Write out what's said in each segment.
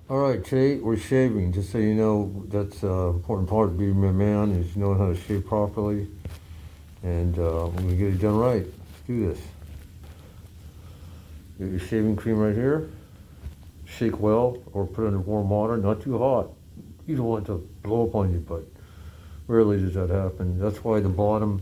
Alright, today we're shaving, just so you know, that's an important part of being a man, is knowing how to shave properly. And we're gonna get it done right. Let's do this. Get your shaving cream right here. Shake well, or put it in warm water, not too hot. You don't want it to blow up on you, but rarely does that happen. That's why the bottom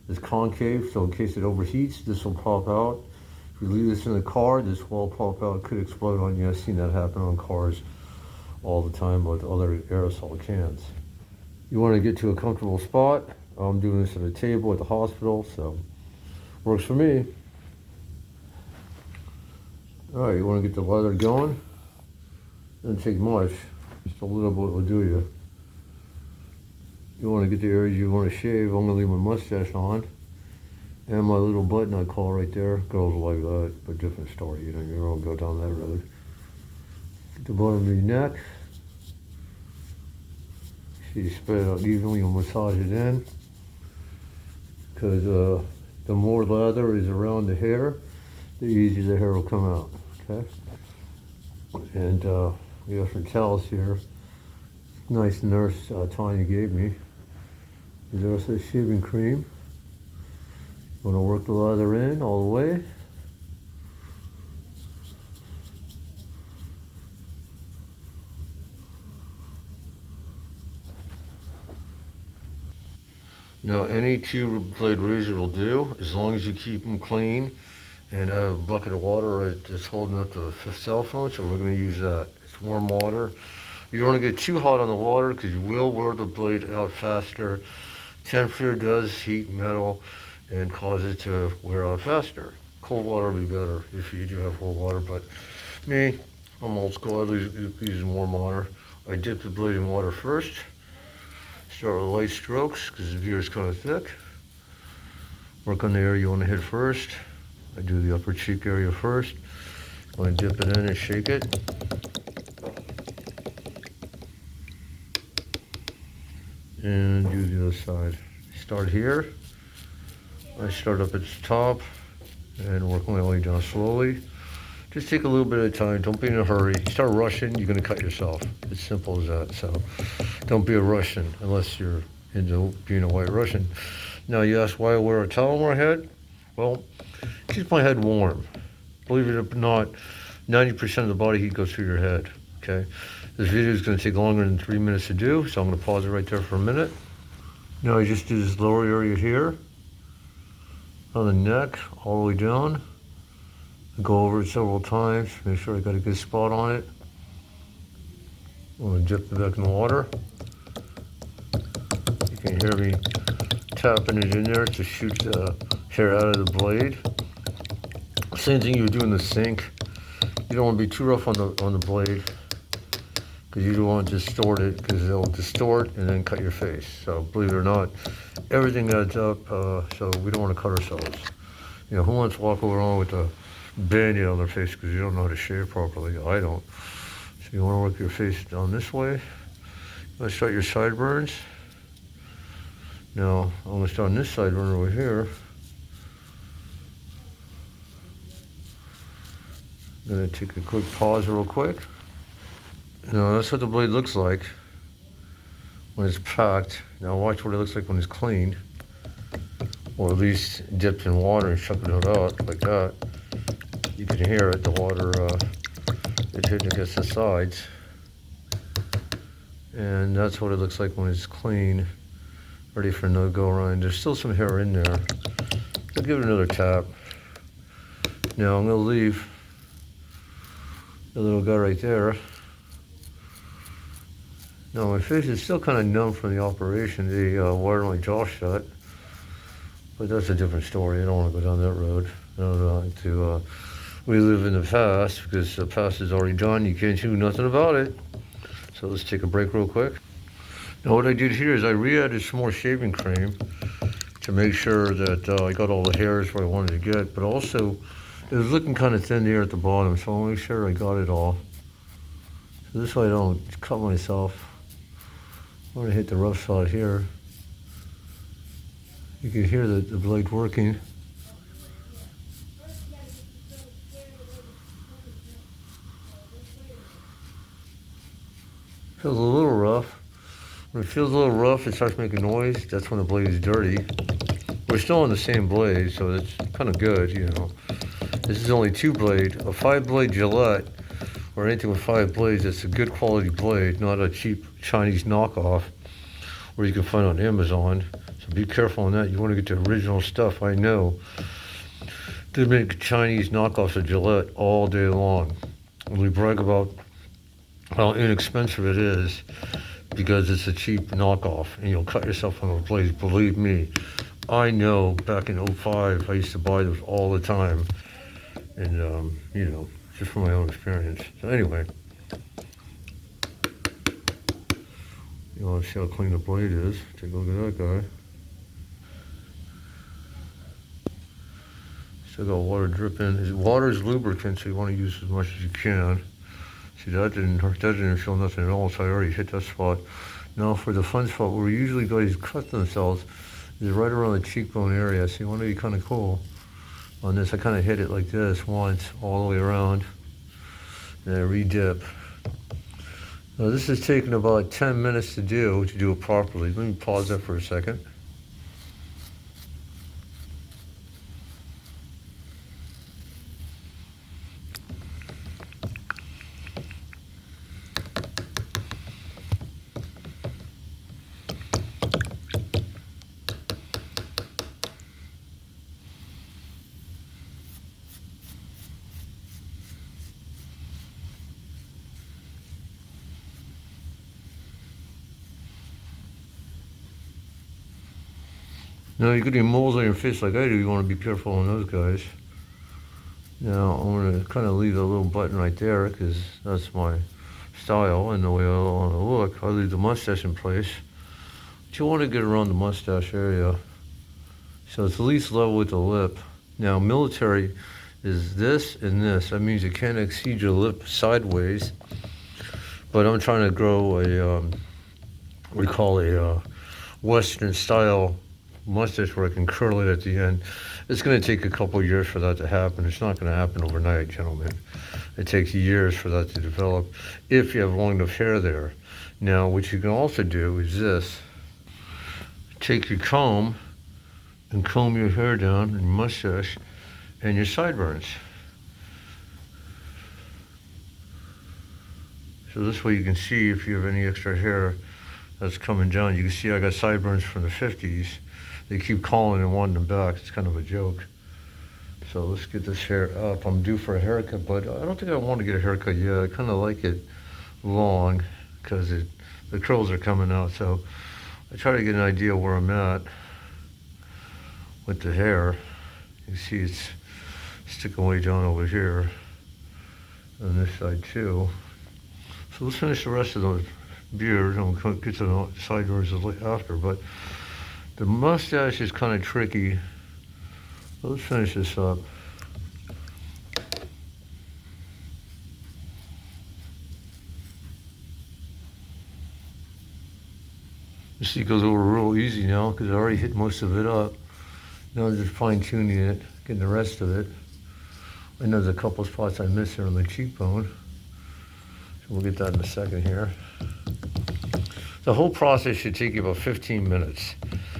is concave, so in case it overheats, this will pop out. If you leave this in the car, this will pop out, it could explode on you. I've seen that happen on cars all the time with other aerosol cans. You want to get to a comfortable spot. I'm doing this at a table at the hospital, so works for me. All right, you want to get the leather going. Doesn't take much, just a little bit will do you. You want to get the areas you want to shave. I'm gonna leave my mustache on, and my little button I call right there. Girls like that, but different story. You don't go down that road. Get the bottom of your neck. See, you spread it out evenly. You'll massage it in, because the more leather is around the hair, the easier the hair will come out. Okay. And we have some towels here. Nice nurse Tanya gave me. There's also shaving cream. Want to work the leather in all the way. Now, any two-blade razor will do, as long as you keep them clean. And I have a bucket of water that's holding up the cell phone, so we're going to use that. It's warm water. You don't want to get too hot on the water because you will wear the blade out faster. Temperature does heat metal and cause it to wear out faster. Cold water will be better if you do have cold water, but me, I'm old school. I use warm water. I dip the blade in water first. Start with light strokes because the veer is kind of thick. Work on the area you want to hit first. I do the upper cheek area first. I want to dip it in and shake it. And do the other side. Start here. I start up at the top and work my way down slowly. Just take a little bit at a time. Don't be in a hurry. You start rushing, you're going to cut yourself. It's simple as that. So don't be a Russian unless you're into being a white Russian. Now you ask why I wear a towel on my head? Well, it keeps my head warm. Believe it or not, 90% of the body heat goes through your head. Okay. This video is going to take longer than 3 minutes to do, so I'm going to pause it right there for a minute. Now I just do this lower area here, on the neck, all the way down. I go over it several times, make sure I got a good spot on it. I'm going to dip it back in the water. You can hear me tapping it in there to shoot the hair out of the blade. Same thing you would do in the sink. You don't want to be too rough on the blade, because you don't want to distort it, because it'll distort and then cut your face. So believe it or not, everything adds up, so we don't want to cut ourselves. You know, who wants to walk around with a Band-Aid on their face because you don't know how to shave properly? I don't. So you want to work your face down this way. Let's start your sideburns. Now, I'm going to start on this sideburn over here. I'm going to take a quick pause real quick. Now, that's what the blade looks like when it's packed. Now, watch what it looks like when it's cleaned, or at least dipped in water and shucking it out like that. You can hear it, the water it's hitting against the sides. And that's what it looks like when it's clean, ready for another go around. There's still some hair in there. I'll give it another tap. Now I'm gonna leave the little guy right there. Now my face is still kind of numb from the operation. They wired my jaw shut, but that's a different story. I don't want to go down that road. I don't like to relive in the past, because the past is already done. You can't do nothing about it. So let's take a break real quick. Now what I did here is I re-added some more shaving cream to make sure that I got all the hairs where I wanted to get, but also it was looking kind of thin there at the bottom, so I'll make sure I got it all. So this way I don't cut myself. I'm gonna hit the rough side here. You can hear the blade working. Feels a little rough. When it feels a little rough, it starts making noise. That's when the blade is dirty. We're still on the same blade, so it's kind of good, you know. This is only 2-blade. A 5-blade Gillette, or anything with 5 blades, it's a good quality blade, not a cheap Chinese knockoff, or you can find on Amazon. So be careful on that. You want to get the original stuff. I know they make Chinese knockoffs of Gillette all day long. And we brag about how inexpensive it is because it's a cheap knockoff, and you'll cut yourself on those blades. Believe me, I know. Back in '05, I used to buy those all the time, and you know, just from my own experience. So anyway, you want to see how clean the blade is? Take a look at that guy. Still got water dripping. Water is lubricant, so you want to use as much as you can. See, that didn't hurt. That didn't feel nothing at all, so I already hit that spot. Now for the fun spot, where usually guys cut themselves, is right around the cheekbone area. So you want to be kind of cool on this. I kind of hit it like this once, all the way around, and I re-dip. Now this is taking about 10 minutes to do it properly. Let me pause that for a second. Now you get any moles on your face like I do, you want to be careful on those guys. Now I'm going to kind of leave a little button right there because that's my style and the way I want to look. I'll leave the mustache in place. But you want to get around the mustache area so it's at least level with the lip. Now military is this and this. That means you can't exceed your lip sideways. But I'm trying to grow a, what we call a Western style mustache where I can curl it at the end. It's going to take a couple years for that to happen. It's not going to happen overnight, gentlemen. It takes years for that to develop if you have long enough hair there. Now, what you can also do is this. Take your comb and comb your hair down and your mustache and your sideburns. So this way you can see if you have any extra hair that's coming down. You can see I got sideburns from the 50s. They keep calling and wanting them back. It's kind of a joke. So let's get this hair up. I'm due for a haircut, but I don't think I want to get a haircut yet. I kind of like it long because the curls are coming out. So I try to get an idea where I'm at with the hair. You can see it's sticking way down over here on this side too. So let's finish the rest of the beard and we'll get to the sideburns after. But the mustache is kind of tricky. Let's finish this up. You see, it goes over real easy now because I already hit most of it up. Now I'm just fine tuning it, getting the rest of it. I know there's a couple spots I missed here on the cheekbone. So we'll get that in a second here. The whole process should take you about 15 minutes.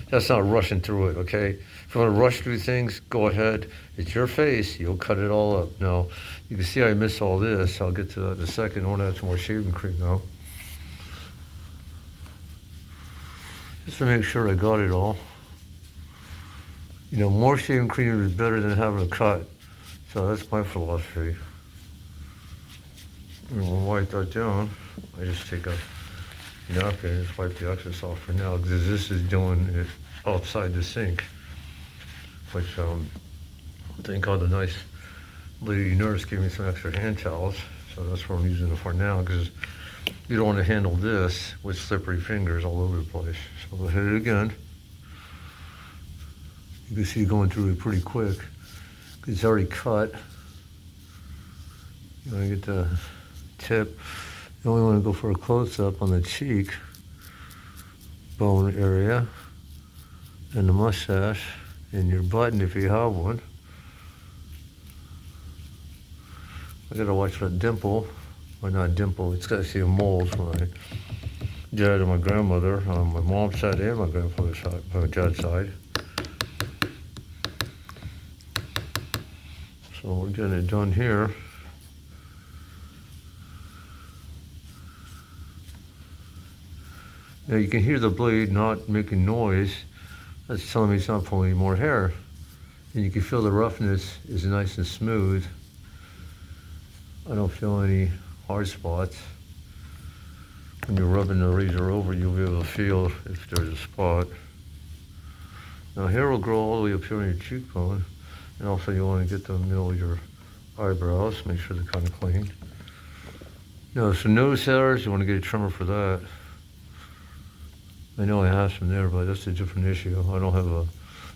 That's not rushing through it, okay? If you want to rush through things, go ahead. It's your face. You'll cut it all up. Now, you can see I missed all this. I'll get to that in a second. I want to add some more shaving cream now. Just to make sure I got it all. You know, more shaving cream is better than having a cut. So that's my philosophy. And we'll wipe that down. I just take a napkin and just wipe the excess off for now because this is doing it outside the sink. Which thank God the nice lady nurse gave me some extra hand towels. So that's what I'm using it for now because you don't want to handle this with slippery fingers all over the place. So we'll hit it again. You can see going through it pretty quick because it's already cut. You want to get the tip. You only want to go for a close-up on the cheek bone area and the mustache and your button if you have one. I gotta watch that dimple, or not dimple, it's gotta see a moles when I dad and my grandmother, on my mom's side and my grandfather's side, my dad's side. So we're getting it done here. Now you can hear the blade not making noise. That's telling me it's not pulling any more hair. And you can feel the roughness is nice and smooth. I don't feel any hard spots. When you're rubbing the razor over, you'll be able to feel if there's a spot. Now hair will grow all the way up here on your cheekbone. And also you want to get the middle of your eyebrows, make sure they're kind of clean. Now some nose hairs, you want to get a trimmer for that. I know I have some there, but that's a different issue. I don't have a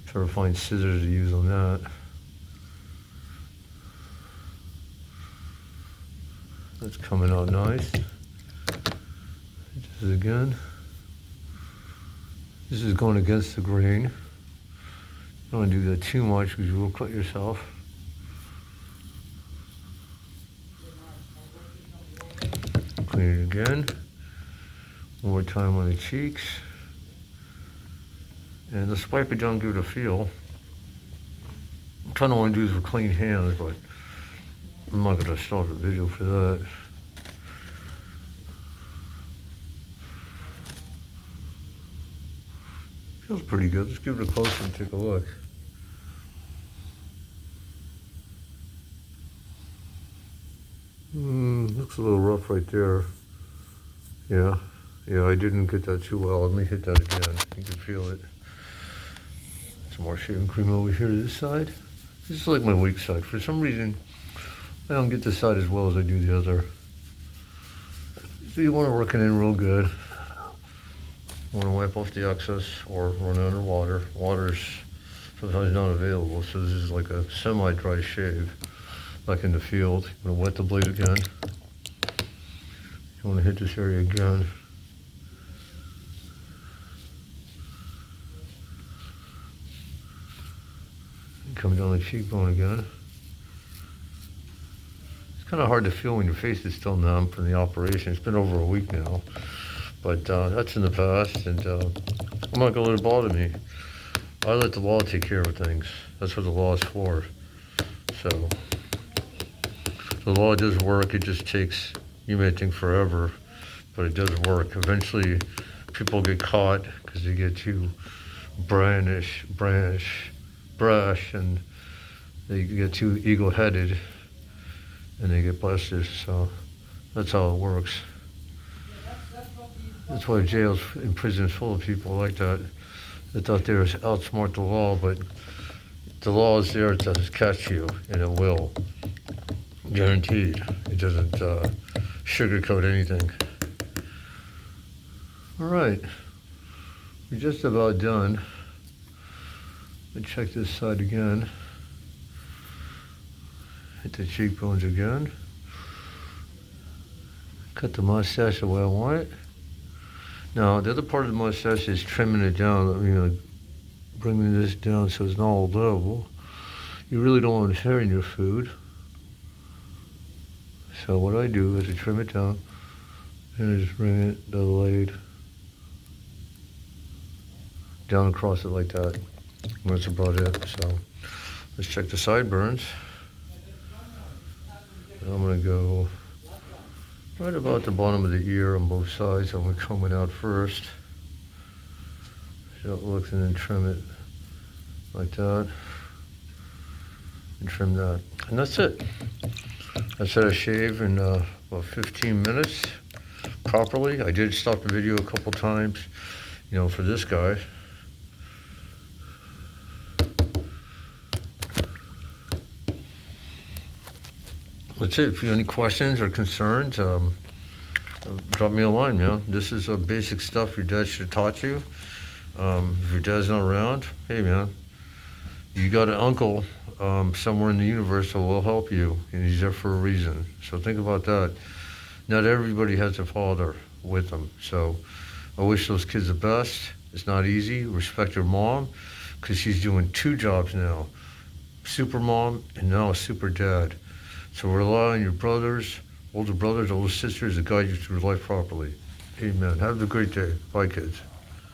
try to find scissors to use on that. That's coming out nice. This is again. This is going against the grain. Don't want to do that too much because you will cut yourself. Clean it again. One more time on the cheeks. And let's wipe it down, give it a feel. I'm trying to want to do this with clean hands, but I'm not going to start the video for that. Feels pretty good. Let's give it a closer and take a look. Looks a little rough right there. Yeah, I didn't get that too well. Let me hit that again. You can feel it. Some more shaving cream over here to this side. This is like my weak side. For some reason, I don't get this side as well as I do the other. So you want to work it in real good. You want to wipe off the excess or run it under water. Water's sometimes not available, so this is like a semi-dry shave, like in the field. You want to wet the blade again. You want to hit this area again. Come down the cheekbone again. It's kind of hard to feel when your face is still numb from the operation. It's been over a week now, but that's in the past, and I'm not gonna let it bother me. I let the law take care of things. That's what the law is for. So the law does work. It just takes, you may think forever, but it does work. Eventually, people get caught because they get too brash, and they get too ego-headed and they get busted. So that's how it works. That's why jails and prisons full of people like that. They thought they were outsmart the law, but the law is there to catch you, and it will. Guaranteed. It doesn't sugarcoat anything. All right, we're just about done. Let me check this side again. Hit the cheekbones again. Cut the mustache the way I want it. Now, the other part of the mustache is trimming it down, bringing this down so it's not all level. You really don't want hair in your food. So what I do is I trim it down and I just bring it, the blade, down across it like that. And that's about it. So let's check the sideburns. I'm gonna go right about the bottom of the ear on both sides. I'm gonna comb it out first. See how it looks, and then trim it like that. And trim that. And that's it. That's it. I shave in about 15 minutes properly. I did stop the video a couple times, for this guy. That's it. If you have any questions or concerns, drop me a line, man. This is basic stuff your dad should have taught you. If your dad's not around, hey, man, you got an uncle somewhere in the universe that will help you, and he's there for a reason. So think about that. Not everybody has a father with them. So I wish those kids the best. It's not easy. Respect your mom, because she's doing 2 jobs now. Super mom and now a super dad. So rely on your brothers, older sisters to guide you through life properly. Amen. Have a great day. Bye, kids.